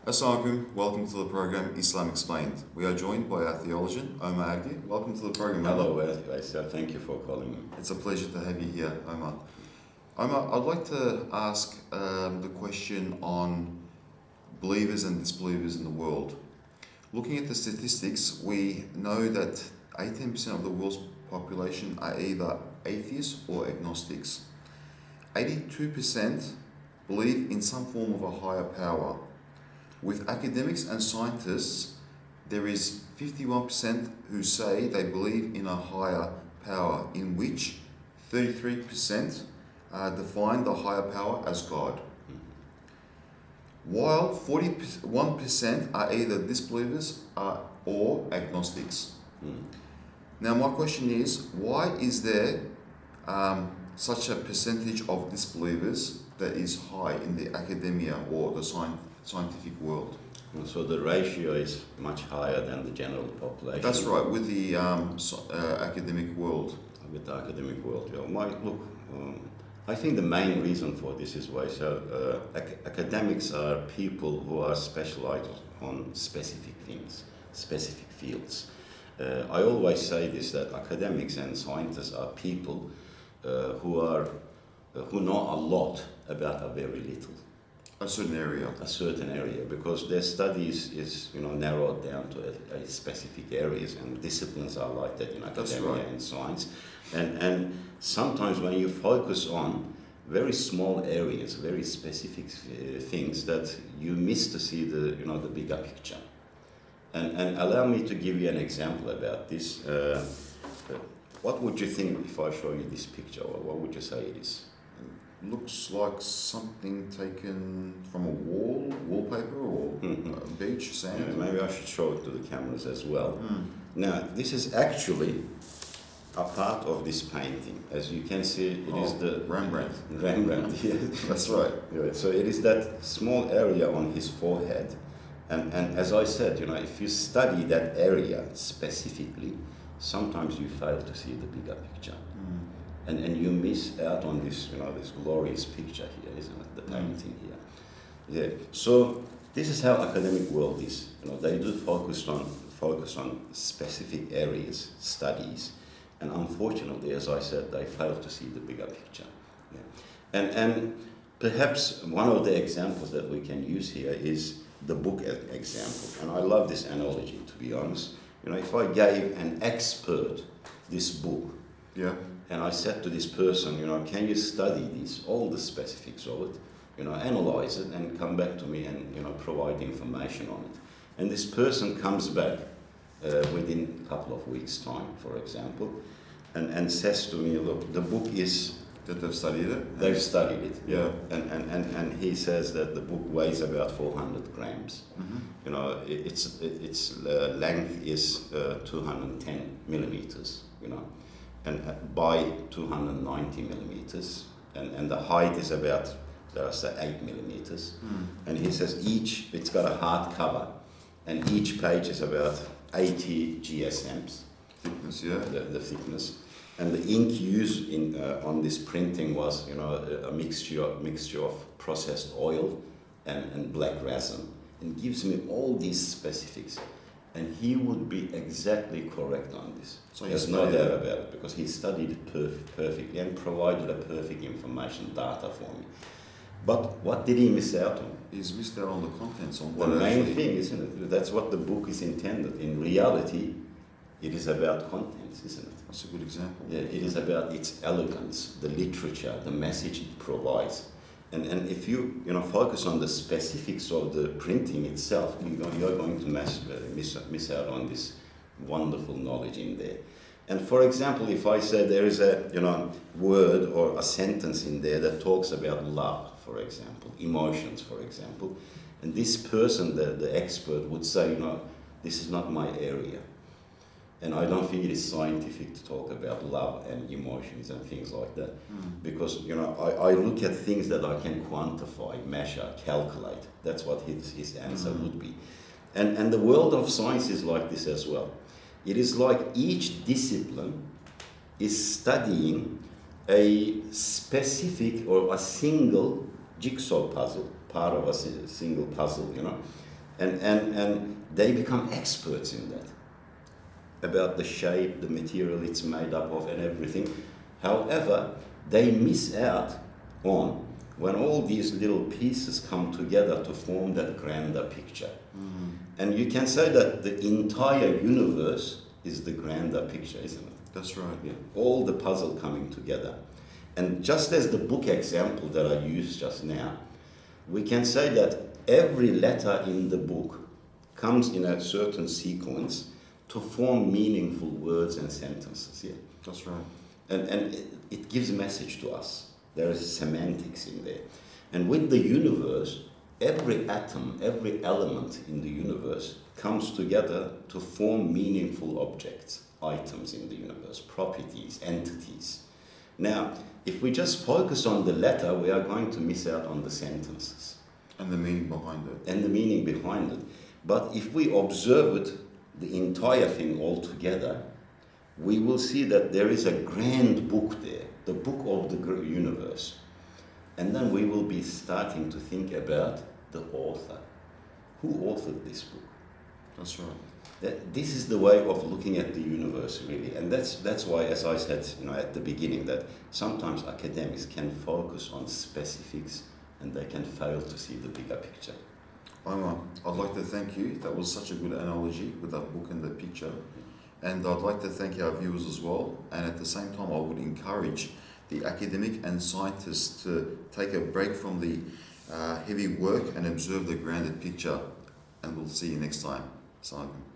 Assalamualaikum, welcome to the program Islam Explained. We are joined by our theologian, Omer A Ergi. Welcome to the program. Hello, Aysel. Thank you for calling me. It's a pleasure to have you here, Omer. Omer, I'd like to ask the question on believers and disbelievers in the world. Looking at the statistics, we know that 18% of the world's population are either atheists or agnostics. 82% believe in some form of a higher power. With academics and scientists, there is 51% who say they believe in a higher power, in which 33% define the higher power as God. While 41% are either disbelievers or agnostics. Now my question is, why is there such a percentage of disbelievers that is high in the academia or the scientific world? So the ratio is much higher than the general population. That's right, with the academic world. With the academic world, I think the main reason for this is why academics are people who are specialized on specific things, specific fields. I always say this, that academics and scientists are people who know a lot about a very little. A certain area, because their studies is narrowed down to a specific areas, and disciplines are like that in academia and science. And sometimes when you focus on very small areas, very specific things, that you miss to see the bigger picture. And allow me to give you an example about this. What would you think if I show you this picture? Or what would you say it is? Looks like something taken from a wallpaper or a beach, sand. Yeah, maybe I should show it to the cameras as well. Now, this is actually a part of this painting. As you can see, it is the Rembrandt. Yeah. That's right. Yeah, so it is that small area on his forehead. And as I said, if you study that area specifically, sometimes you fail to see the bigger picture. And you miss out on this, this glorious picture here, isn't it? The painting here. Yeah. So this is how academic world is. They do focus on specific areas, studies, and unfortunately, as I said, they fail to see the bigger picture. Yeah. And perhaps one of the examples that we can use here is the book example. And I love this analogy, to be honest. If I gave an expert this book, and I said to this person, can you study this, all the specifics of it, analyze it and come back to me and, provide information on it. And this person comes back within a couple of weeks' time, for example, and says to me, look, the book is... That they've studied it? They've studied it, yeah. And he says that the book weighs about 400 grams. Its length is 210 millimeters, and by 290 millimeters, and the height is about, let's say, 8 millimeters. And he says it's got a hard cover, and each page is about 80 GSMs. Thickness, yeah. The thickness. And the ink used on this printing was, a mixture of processed oil and black resin. And gives me all these specifics. And he would be exactly correct on this. So there's no doubt about it, because he studied it perfectly and provided a perfect information data for me. But what did he miss out on? He's missed out on the contents. The main thing, isn't it? That's what the book is intended. In reality, it is about contents, isn't it? That's a good example. Yeah, it is about its elegance, the literature, the message it provides. And if you focus on the specifics of the printing itself, you're going to miss out on this wonderful knowledge in there. And for example, if I say there is a word or a sentence in there that talks about love, for example, emotions, for example, and this person, the expert, would say, this is not my area. And I don't think it is scientific to talk about love and emotions and things like that. Because, I look at things that I can quantify, measure, calculate. That's what his answer would be. And the world of science is like this as well. It is like each discipline is studying a specific or a single jigsaw puzzle, part of a single puzzle, And they become experts in that, about the shape, the material it's made up of, and everything. However, they miss out on when all these little pieces come together to form that grander picture. And you can say that the entire universe is the grander picture, isn't it? That's right. Yeah. All the puzzle coming together. And just as the book example that I used just now, we can say that every letter in the book comes in a certain sequence to form meaningful words and sentences. Yeah. That's right. And it gives a message to us. There is semantics in there. And with the universe, every atom, every element in the universe comes together to form meaningful objects, items in the universe, properties, entities. Now, if we just focus on the letter, we are going to miss out on the sentences. And the meaning behind it. And the meaning behind it. But if we observe it, the entire thing all together, we will see that there is a grand book there, the book of the universe. And then we will be starting to think about the author. Who authored this book? That's right. This is the way of looking at the universe, really. And that's why, as I said, at the beginning, that sometimes academics can focus on specifics and they can fail to see the bigger picture. Omer, I'd like to thank you. That was such a good analogy with that book and the picture. And I'd like to thank our viewers as well. And at the same time, I would encourage the academic and scientists to take a break from the heavy work and observe the grander picture. And we'll see you next time. Assalamu alaikum.